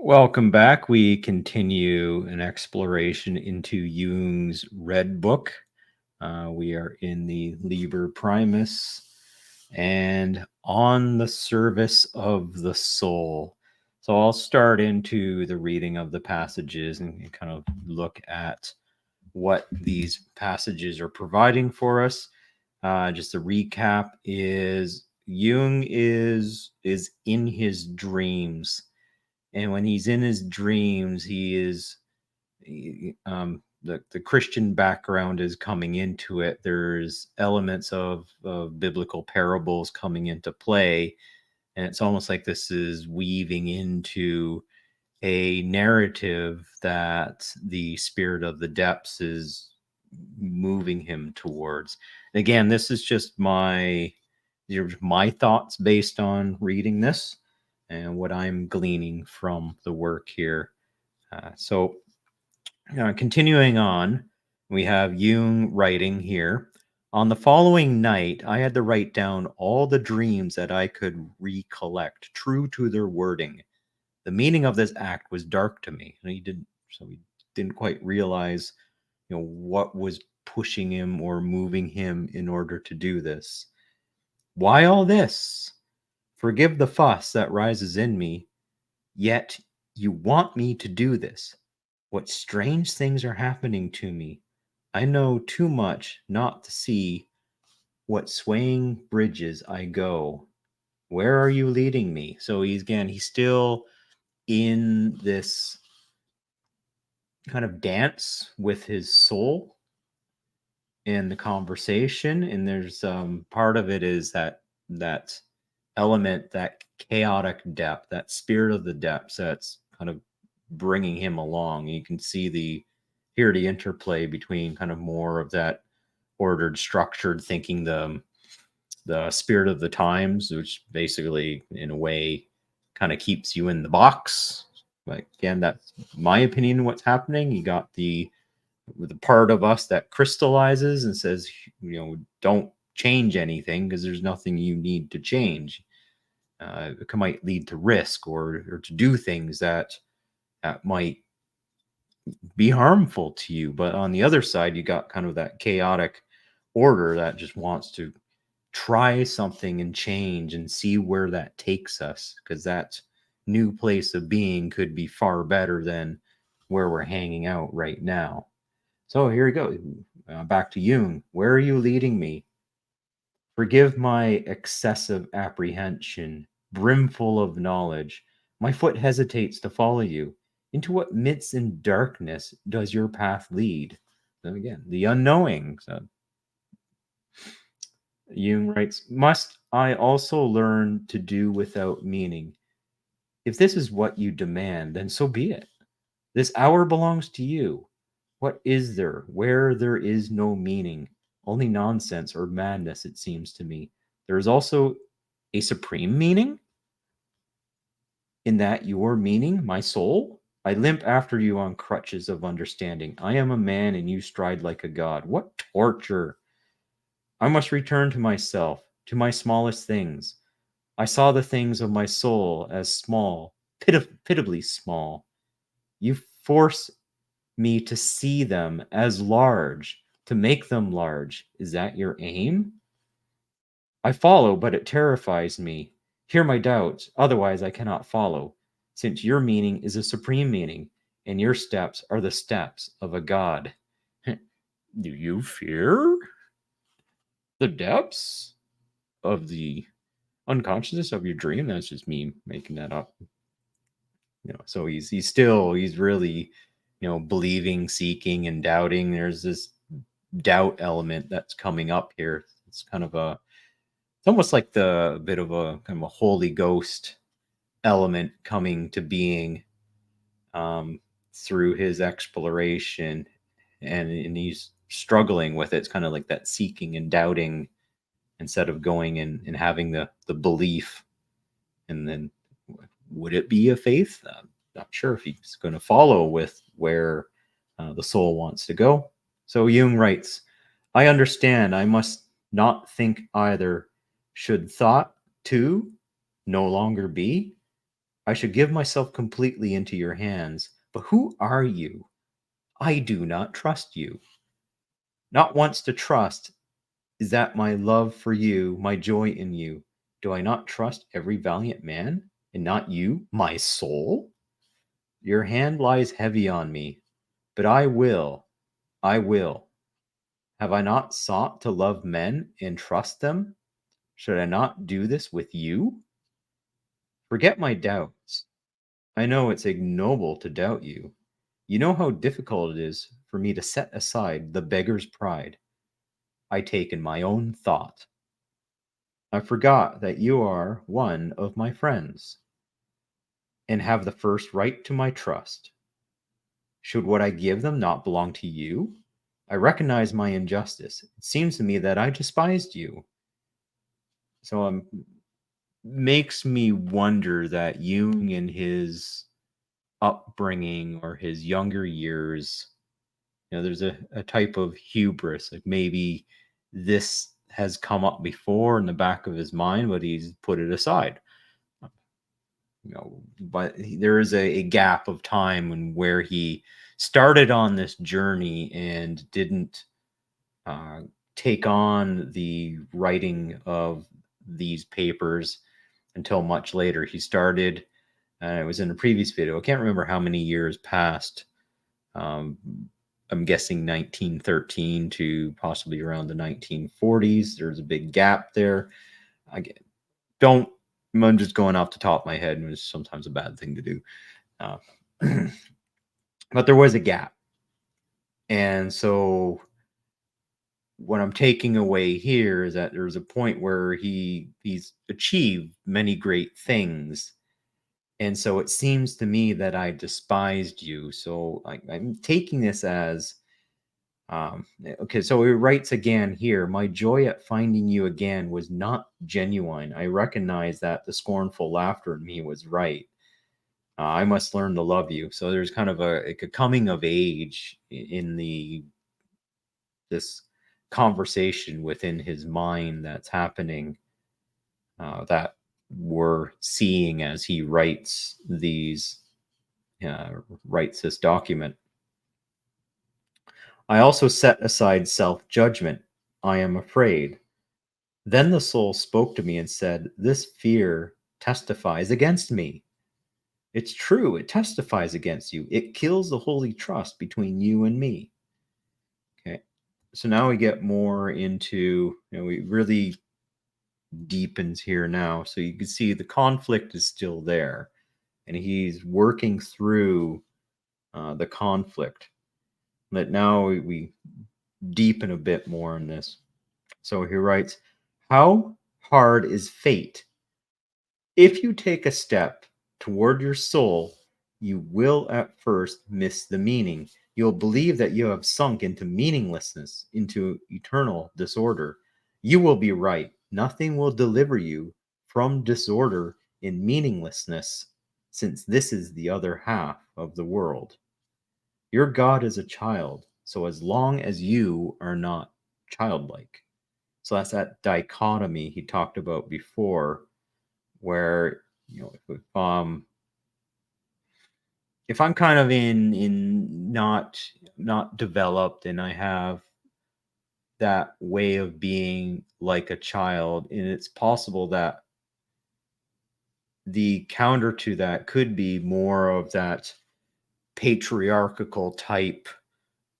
Welcome back. We continue an exploration into Jung's Red Book. We are in the Liber Primus and on the service of the soul. So I'll start into the reading of the passages and kind of look at what these passages are providing for us. Just a recap is Jung is in his dreams, and when he's in his dreams, the Christian background is coming into it. There's elements of biblical parables coming into play, and it's almost like this is weaving into a narrative that the spirit of the depths is moving him towards. Again, this is just my thoughts based on reading this and what I'm gleaning from the work here. Continuing on, we have Jung writing here. On the following night, I had to write down all the dreams that I could recollect, true to their wording. The meaning of this act was dark to me, and he didn't quite realize, what was pushing him or moving him in order to do this. Why all this? Forgive the fuss that rises in me, yet you want me to do this. What strange things are happening to me. I know too much not to see what swaying bridges I go. Where are you leading me? So he's still in this kind of dance with his soul in the conversation, and there's part of it is that element, that chaotic depth, that spirit of the depths that's kind of bringing him along. You can see the interplay between kind of more of that ordered, structured thinking, the spirit of the times, which basically in a way kind of keeps you in the box. But again, that's my opinion of what's happening. You got the part of us that crystallizes and says, don't change anything because there's nothing you need to change. It might lead to risk or to do things that might be harmful to you. But on the other side, you got kind of that chaotic order that just wants to try something and change and see where that takes us, because that new place of being could be far better than where we're hanging out right now. So here we go. Back to Jung. Where are you leading me? Forgive my excessive apprehension, brimful of knowledge. My foot hesitates to follow you. Into what midst and darkness does your path lead? So again, the unknowing. So Jung writes, must I also learn to do without meaning? If this is what you demand, then so be it. This hour belongs to you. What is there where there is no meaning? Only nonsense or madness, it seems to me. There is also a supreme meaning in that your meaning, my soul. I limp after you on crutches of understanding. I am a man and you stride like a god. What torture! I must return to myself, to my smallest things. I saw the things of my soul as small, pitiably small. You force me to see them as large, to make them large. Is that your aim? I follow, but it terrifies me. Hear my doubts, otherwise I cannot follow, since your meaning is a supreme meaning, and your steps are the steps of a god. Do you fear the depths of the unconsciousness of your dream? That's just me making that up. So he's really, believing, seeking, and doubting. There's this doubt element that's coming up here. It's kind of it's almost like the bit of a kind of a Holy Ghost element coming to being um, through his exploration, and he's struggling with it. It's kind of like that seeking and doubting instead of going and having the belief. And then would it be a faith? I'm not sure if he's going to follow with where the soul wants to go. So Jung writes, I understand I must not think either. Should thought, too, no longer be? I should give myself completely into your hands. But who are you? I do not trust you. Not once to trust is that my love for you, my joy in you. Do I not trust every valiant man, and not you, my soul? Your hand lies heavy on me, but I will. Have I not sought to love men and trust them? Should I not do this with you? Forget my doubts. I know it's ignoble to doubt you. You know how difficult it is for me to set aside the beggar's pride I take in my own thought. I forgot that you are one of my friends and have the first right to my trust. Should what I give them not belong to you? I recognize my injustice. It seems to me that I despised you. So makes me wonder that Jung in his upbringing or his younger years, there's a type of hubris, like maybe this has come up before in the back of his mind, but he's put it aside. But there is a gap of time when where he started on this journey and didn't uh, take on the writing of these papers until much later. He started, it was in a previous video. I can't remember how many years passed. Um, I'm guessing 1913 to possibly around the 1940s. There's a big gap there. I don't. I'm just going off the top of my head, and it's sometimes a bad thing to do. Uh, but there was a gap, and so what I'm taking away here is that there's a point where he's achieved many great things, and so it seems to me that I despised you. So I'm taking this as okay. So he writes again here: my joy at finding you again was not genuine. I recognize that the scornful laughter in me was right. I must learn to love you. So there's kind of like a coming of age in the this conversation within his mind that's happening, that we're seeing as he uh, writes this document. I also set aside self-judgment. I am afraid. Then the soul spoke to me and said, this fear testifies against me. It's true, it testifies against you. It kills the holy trust between you and me. Okay. So now we get more into, we really deepens here now. So you can see the conflict is still there, and he's working through the conflict. But now we deepen a bit more in this. So he writes, how hard is fate? If you take a step toward your soul, you will at first miss the meaning. You'll believe that you have sunk into meaninglessness, into eternal disorder. You will be right. Nothing will deliver you from disorder in meaninglessness, since this is the other half of the world. Your God is a child, so as long as you are not childlike. So that's that dichotomy he talked about before, where if I'm kind of in not developed, and I have that way of being like a child, and it's possible that the counter to that could be more of that patriarchal type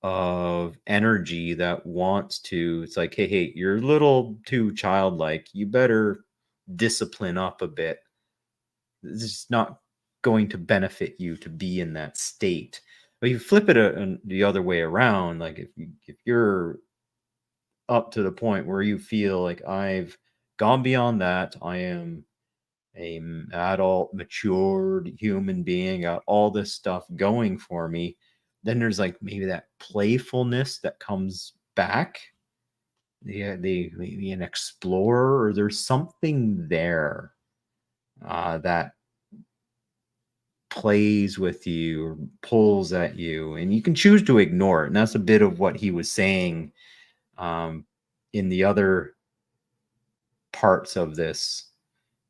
of energy that wants to, it's like, hey, you're a little too childlike, you better discipline up a bit. It's not going to benefit you to be in that state. But you flip it the other way around, like if you're up to the point where you feel like I've gone beyond that, I am a adult, matured human being, got all this stuff going for me, then there's like maybe that playfulness that comes back. Yeah, they maybe an explorer, or there's something there that plays with you or pulls at you, and you can choose to ignore it. And that's a bit of what he was saying um, in the other parts of this.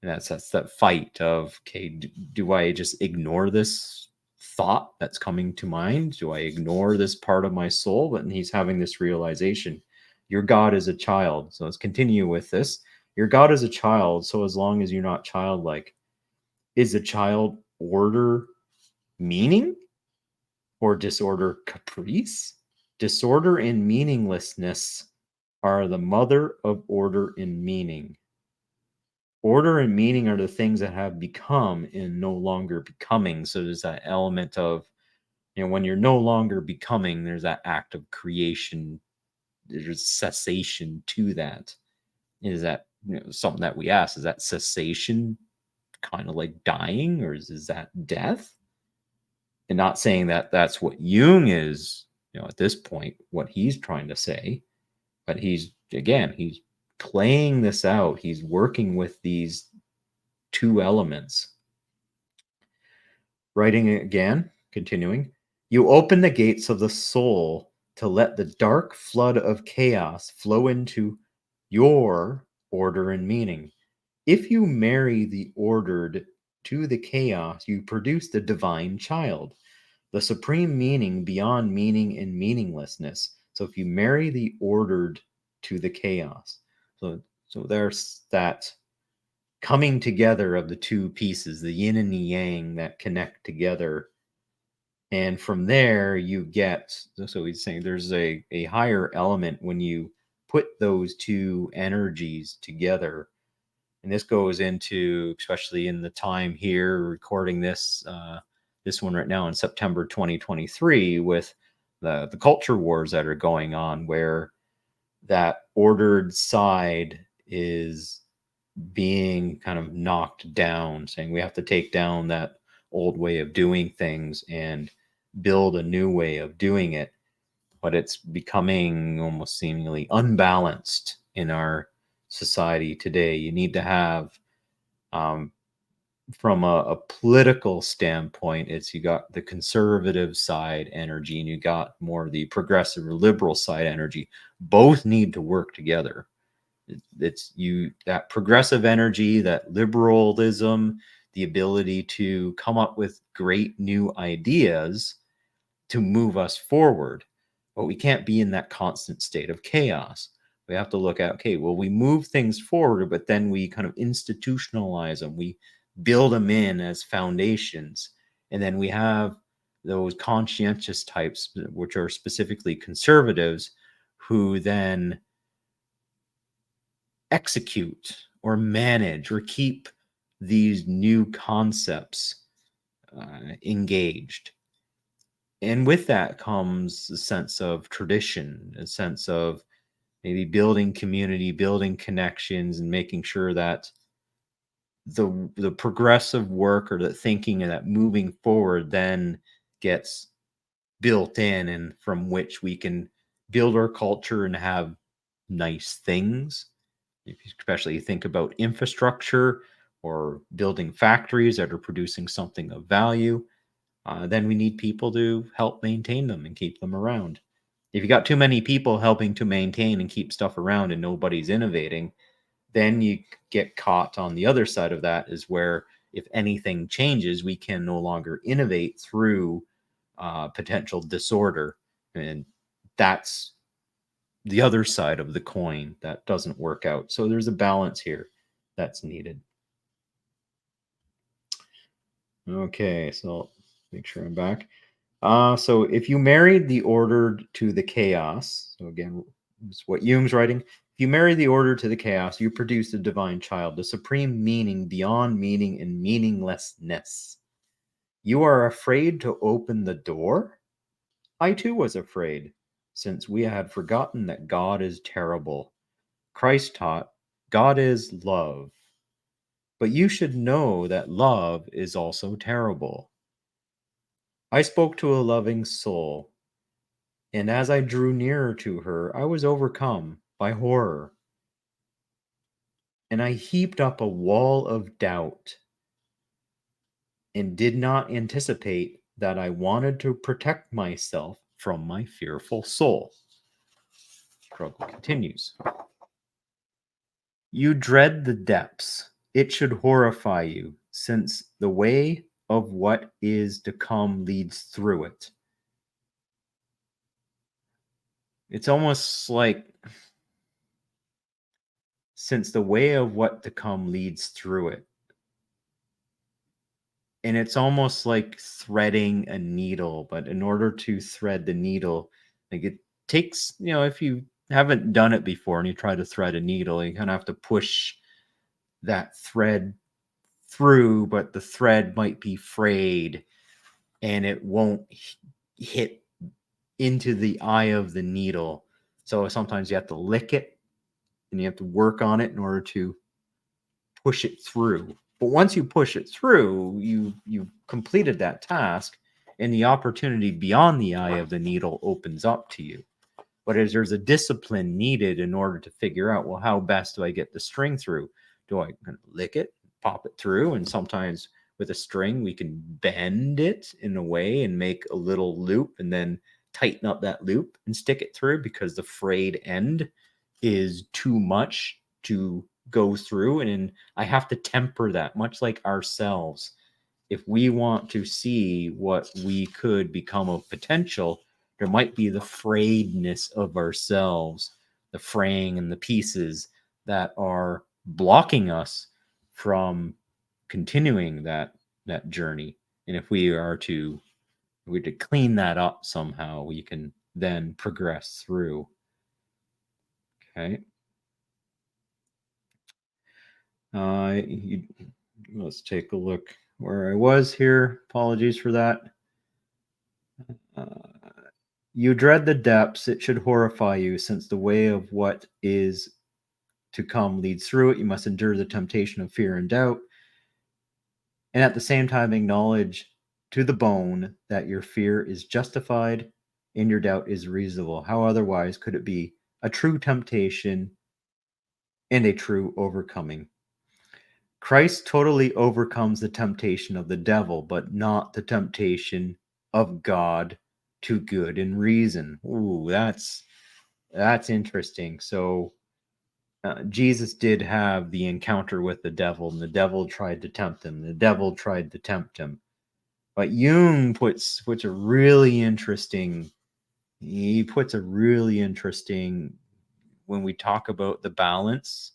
And that's that fight of, okay, do I just ignore this thought that's coming to mind? Do I ignore this part of my soul? But he's having this realization. Your God is a child. So let's continue with this. Your God is a child. So as long as you're not childlike, is a child order meaning or disorder caprice? Disorder and meaninglessness are the mother of order and meaning. Order and meaning are the things that have become and no longer becoming. So there's that element of, when you're no longer becoming, there's that act of creation. There's cessation to that. Is that, something that we ask? Is that cessation kind of like dying, or is that death? And not saying that that's what Jung is, at this point, what he's trying to say, but he's playing this out. He's working with these two elements. Writing again, continuing, you open the gates of the soul to let the dark flood of chaos flow into your order and meaning. If you marry the ordered to the chaos, you produce the divine child, the supreme meaning beyond meaning and meaninglessness. So if you marry the ordered to the chaos, so there's that coming together of the two pieces, the yin and the yang that connect together. And from there, you get, so he's saying there's a higher element when you put those two energies together. And this goes into, especially in the time here, recording this one right now in September 2023, with the culture wars that are going on, where that ordered side is being kind of knocked down, saying we have to take down that old way of doing things and build a new way of doing it. But it's becoming almost seemingly unbalanced in our society today. You need to have, from a political standpoint, it's, you got the conservative side energy and you got more of the progressive or liberal side energy. Both need to work together. It's you, that progressive energy, that liberalism, the ability to come up with great new ideas to move us forward. But we can't be in that constant state of chaos. We have to look at, okay, well, we move things forward, but then we kind of institutionalize them. We build them in as foundations. And then we have those conscientious types, which are specifically conservatives, who then execute or manage or keep these new concepts engaged. And with that comes a sense of tradition, a sense of maybe building community, building connections, and making sure that the progressive work or the thinking and that moving forward then gets built in, and from which we can build our culture and have nice things. If you especially think about infrastructure or building factories that are producing something of value, then we need people to help maintain them and keep them around. If you got too many people helping to maintain and keep stuff around and nobody's innovating, then you get caught on the other side of that, is where if anything changes, we can no longer innovate through potential disorder. And that's the other side of the coin that doesn't work out. So there's a balance here that's needed. Okay, so make sure I'm back. So if you married the ordered to the chaos, so again, it's what Jung's writing. If you marry the order to the chaos, you produce the divine child, the supreme meaning beyond meaning and meaninglessness. You are afraid to open the door? I too was afraid, since we had forgotten that God is terrible. Christ taught, God is love. But you should know that love is also terrible. I spoke to a loving soul, and as I drew nearer to her, I was overcome by horror, and I heaped up a wall of doubt and did not anticipate that I wanted to protect myself from my fearful soul. Struggle continues. You dread the depths, It should horrify you, since the way of what is to come leads through it. It's almost like since the way of what to come leads through it. And it's almost like threading a needle, but in order to thread the needle, like it takes, if you haven't done it before and you try to thread a needle, you kind of have to push that thread through, but the thread might be frayed and it won't hit into the eye of the needle. So sometimes you have to lick it and you have to work on it in order to push it through. But once you push it through, you've completed that task, and the opportunity beyond the eye of the needle opens up to you. But as there's a discipline needed in order to figure out, well, how best do I get the string through? Do I lick it, pop it through? And sometimes with a string, we can bend it in a way and make a little loop and then tighten up that loop and stick it through because the frayed end is too much to go through. And I have to temper that, much like ourselves. If we want to see what we could become of potential, there might be the frayedness of ourselves, the fraying and the pieces that are blocking us from continuing that journey. And if we to clean that up somehow, we can then progress through. Okay. You, let's take a look where I was here. Apologies for that. Uh, you dread the depths, it should horrify you, since the way of what is to come leads through it. You must endure the temptation of fear and doubt, and at the same time acknowledge to the bone that your fear is justified and your doubt is reasonable. How otherwise could it be a true temptation and a true overcoming? Christ totally overcomes the temptation of the devil, but not the temptation of God to good and reason. Ooh, that's interesting. So Jesus did have the encounter with the devil, and the devil tried to tempt him. The devil tried to tempt him. But Jung puts a really interesting. He puts a really interesting when we talk about the balance,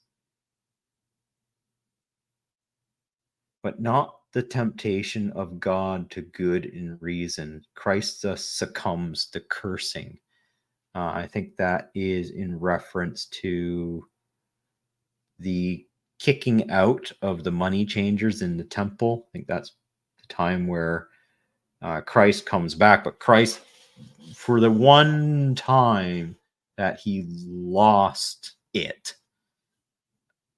but not the temptation of God to good and reason. Christ thus succumbs to cursing. I think that is in reference to the kicking out of the money changers in the temple. I think that's the time where Christ comes back, but Christ, for the one time that he lost it,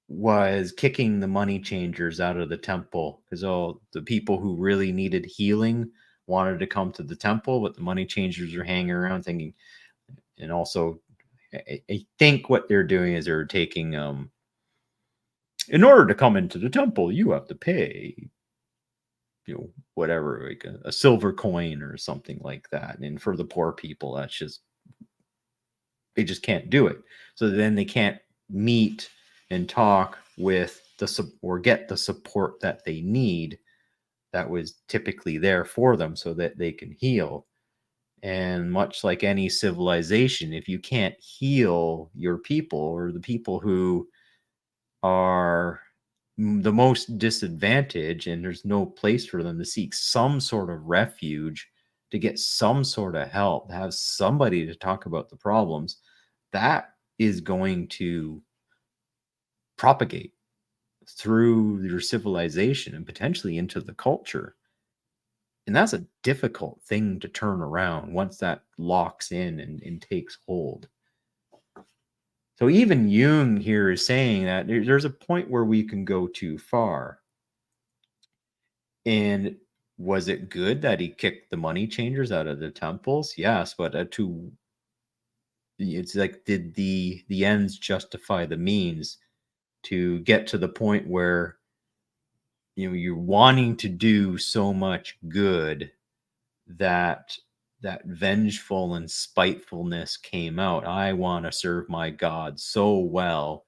was kicking the money changers out of the temple because the people who really needed healing wanted to come to the temple, but the money changers are hanging around thinking, and also I think what they're doing is they're taking in order to come into the temple, you have to pay, whatever, like a silver coin or something like that. And for the poor people, that's just, they just can't do it. So then they can't meet and talk with or get the support that they need that was typically there for them so that they can heal. And much like any civilization, if you can't heal your people or the people who are the most disadvantaged and there's no place for them to seek some sort of refuge, to get some sort of help, to have somebody to talk about the problems, that is going to propagate through your civilization and potentially into the culture. And that's a difficult thing to turn around once that locks in and takes hold. So even Jung here is saying that there's a point where we can go too far. And was it good that he kicked the money changers out of the temples? Yes, but to it's like, did the ends justify the means to get to the point where you're wanting to do so much good that that vengeful and spitefulness came out. I want to serve my God so well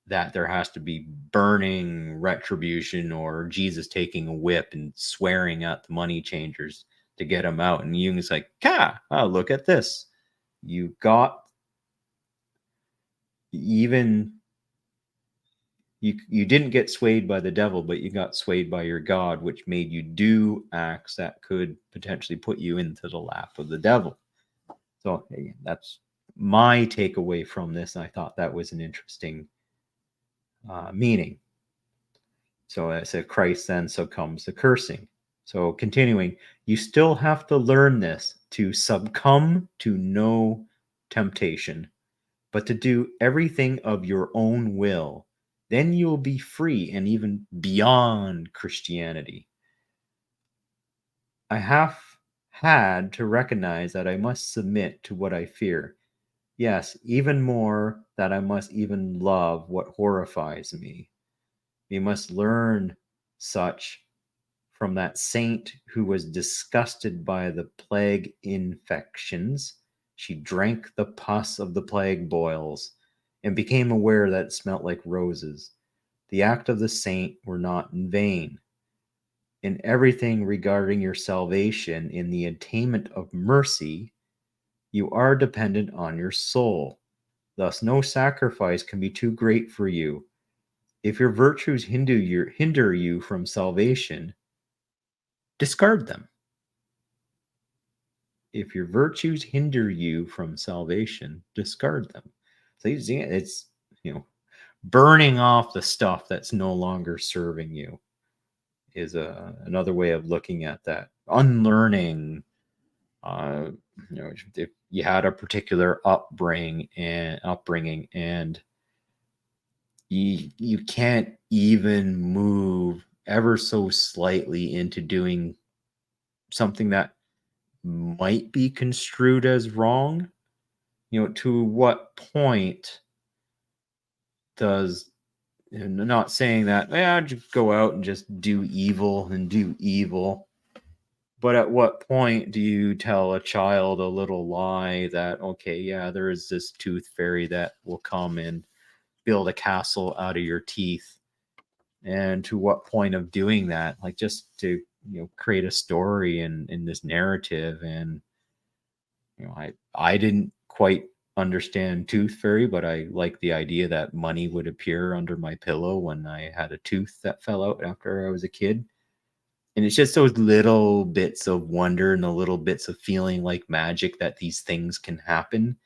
that there has to be burning retribution or Jesus taking a whip and swearing at the money changers to get him out. And Jung's like, oh, look at this. You got even you didn't get swayed by the devil, but you got swayed by your God, which made you do acts that could potentially put you into the lap of the devil. So again, that's my takeaway from this. I thought that was an interesting meaning. So I said, Christ then succumbs to cursing. So continuing, you still have to learn this to succumb to no temptation, but to do everything of your own will. Then you will be free and even beyond Christianity. I have had to recognize that I must submit to what I fear. Yes, even more, that I must even love what horrifies me. We must learn such from that saint who was disgusted by the plague infections. She drank the pus of the plague boils and became aware that it smelt like roses. The act of the saint were not in vain. In everything regarding your salvation, in the attainment of mercy, you are dependent on your soul. Thus, no sacrifice can be too great for you. If your virtues hinder you from salvation, discard them. If your virtues hinder you from salvation, discard them. So it's burning off the stuff that's no longer serving you is another way of looking at that. Unlearning, uh, if you had a particular upbringing and you can't even move ever so slightly into doing something that might be construed as wrong, to what point does, and not saying that, just go out and just do evil and do evil, but at what point do you tell a child a little lie that, okay, yeah, there is this tooth fairy that will come and build a castle out of your teeth? And to what point of doing that, like just to create a story in this narrative? And I didn't quite understand tooth fairy, but I like the idea that money would appear under my pillow when I had a tooth that fell out after I was a kid. And it's just those little bits of wonder and the little bits of feeling like magic that these things can happen,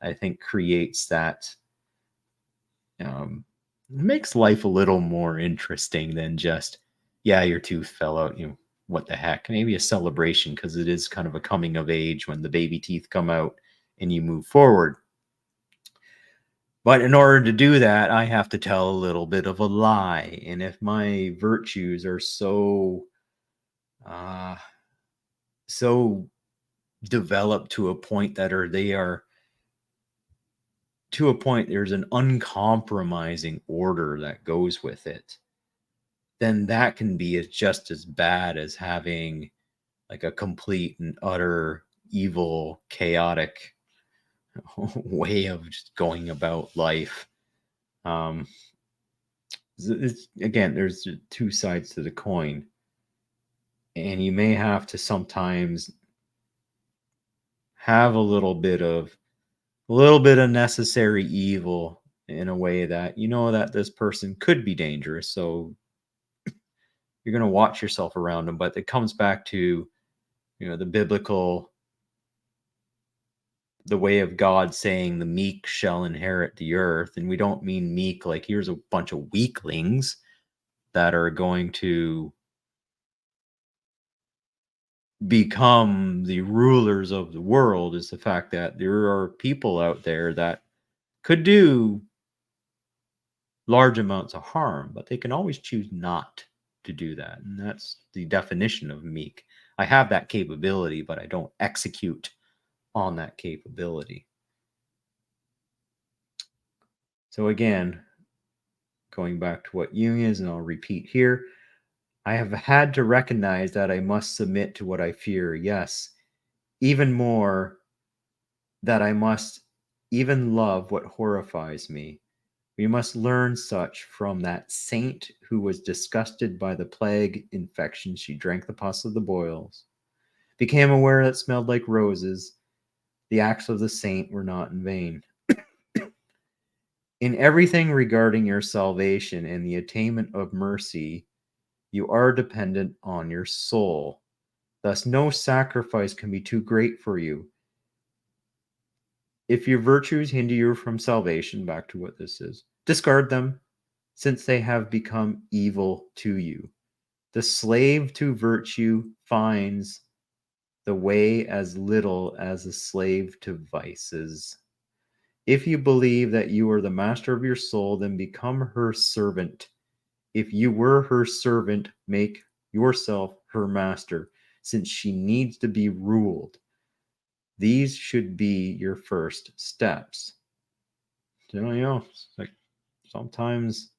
I think creates that, makes life a little more interesting than just, yeah, your tooth fell out, what the heck? Maybe a celebration, because it is kind of a coming of age when the baby teeth come out and you move forward. But in order to do that, I have to tell a little bit of a lie. And if my virtues are uh, so developed to a point that they are to a point, there's an uncompromising order that goes with it, then that can be just as bad as having like a complete and utter evil, chaotic way of just going about life. Um, again, there's two sides to the coin, and you may have to sometimes have a little bit of necessary evil in a way that that this person could be dangerous. So you're going to watch yourself around them, but it comes back to the biblical, the way of God saying the meek shall inherit the earth. And we don't mean meek like here's a bunch of weaklings that are going to become the rulers of the world. Is the fact that there are people out there that could do large amounts of harm, but they can always choose not to do that. And that's the definition of meek. I have that capability, but I don't execute on that capability. So again, going back to what Jung is, and I'll repeat here, I have had to recognize that I must submit to what I fear. Yes, even more, that I must even love what horrifies me. We must learn such from that saint who was disgusted by the plague infection. She drank the pus of the boils, became aware that it smelled like roses. The acts of the saint were not in vain. In everything regarding your salvation and the attainment of mercy, you are dependent on your soul. Thus, no sacrifice can be too great for you. If your virtues hinder you from salvation, back to what this is, discard them, since they have become evil to you. The slave to virtue finds the way as little as a slave to vices. If you believe that you are the master of your soul, then become her servant. If you were her servant, make yourself her master, since she needs to be ruled. These should be your first steps. Like sometimes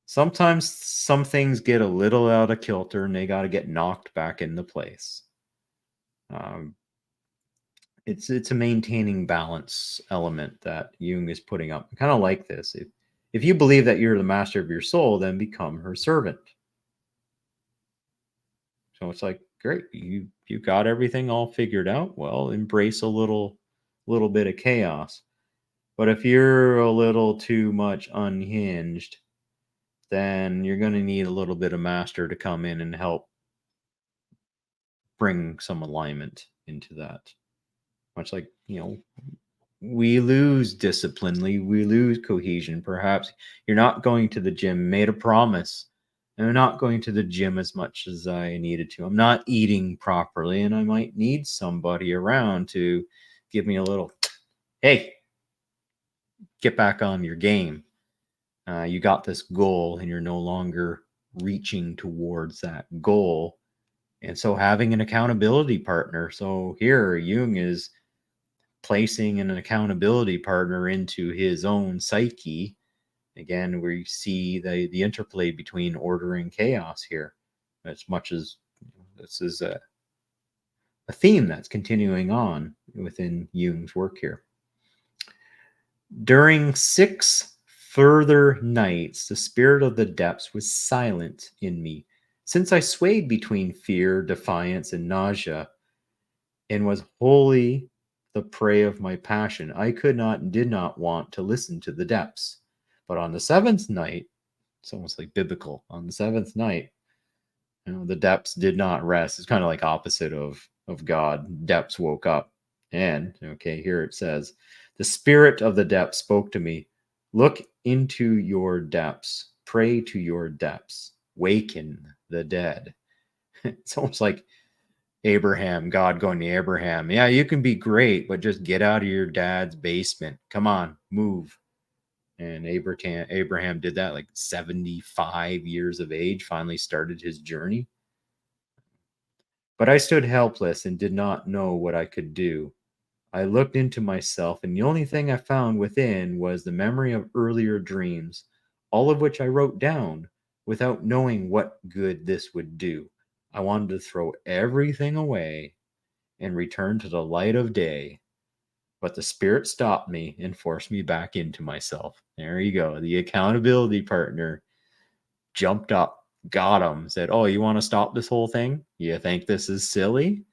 some things get a little out of kilter and they got to get knocked back into place. Um, it's a maintaining balance element that Jung is putting up. I kind of like this. If you believe that you're the master of your soul, then become her servant. So it's like, great, you got everything all figured out. Well, embrace a little bit of chaos. But if you're a little too much unhinged, then you're going to need a little bit of master to come in and help bring some alignment into that. Much like, we lose discipline, we lose cohesion. Perhaps you're not going to the gym, made a promise. I'm not going to the gym as much as I needed to. I'm not eating properly, and I might need somebody around to give me a little, hey, get back on your game. You got this goal, and you're no longer reaching towards that goal. And so having an accountability partner. So here, Jung is placing an accountability partner into his own psyche. Again, we see the interplay between order and chaos here, as much as this is a theme that's continuing on within Jung's work here. During 6 further nights, the spirit of the depths was silent in me, since I swayed between fear, defiance, and nausea, and was wholly the prey of my passion. I could not and did not want to listen to the depths. But on the 7th night, it's almost like biblical. On the 7th night, the depths did not rest. It's kind of like opposite of God. Depths woke up. And, okay, here it says, the spirit of the depths spoke to me. Look into your depths. Pray to your depths. Waken the dead. It's almost like Abraham, God going to Abraham. Yeah, you can be great, but just get out of your dad's basement. Come on, move. And Abraham did that like 75 years of age, finally started his journey. But I stood helpless and did not know what I could do. I looked into myself, and the only thing I found within was the memory of earlier dreams, all of which I wrote down without knowing what good this would do. I wanted to throw everything away and return to the light of day. But the spirit stopped me and forced me back into myself. There you go. The accountability partner jumped up, got him, said, oh, you want to stop this whole thing? You think this is silly?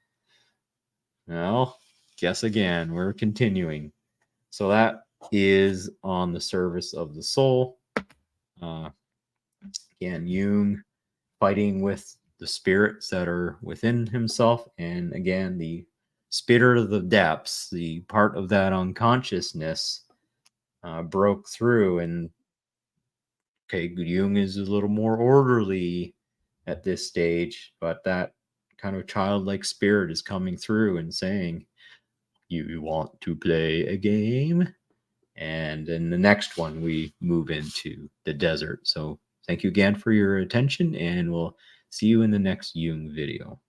Well, guess again, we're continuing. So that is on the service of the soul. Again, Jung fighting with the spirits that are within himself. And again, the spirit of the depths, the part of that unconsciousness, broke through. And okay, Jung is a little more orderly at this stage, but that kind of childlike spirit is coming through and saying, you want to play a game? And in the next one, we move into the desert. So thank you again for your attention, and we'll see you in the next Jung video.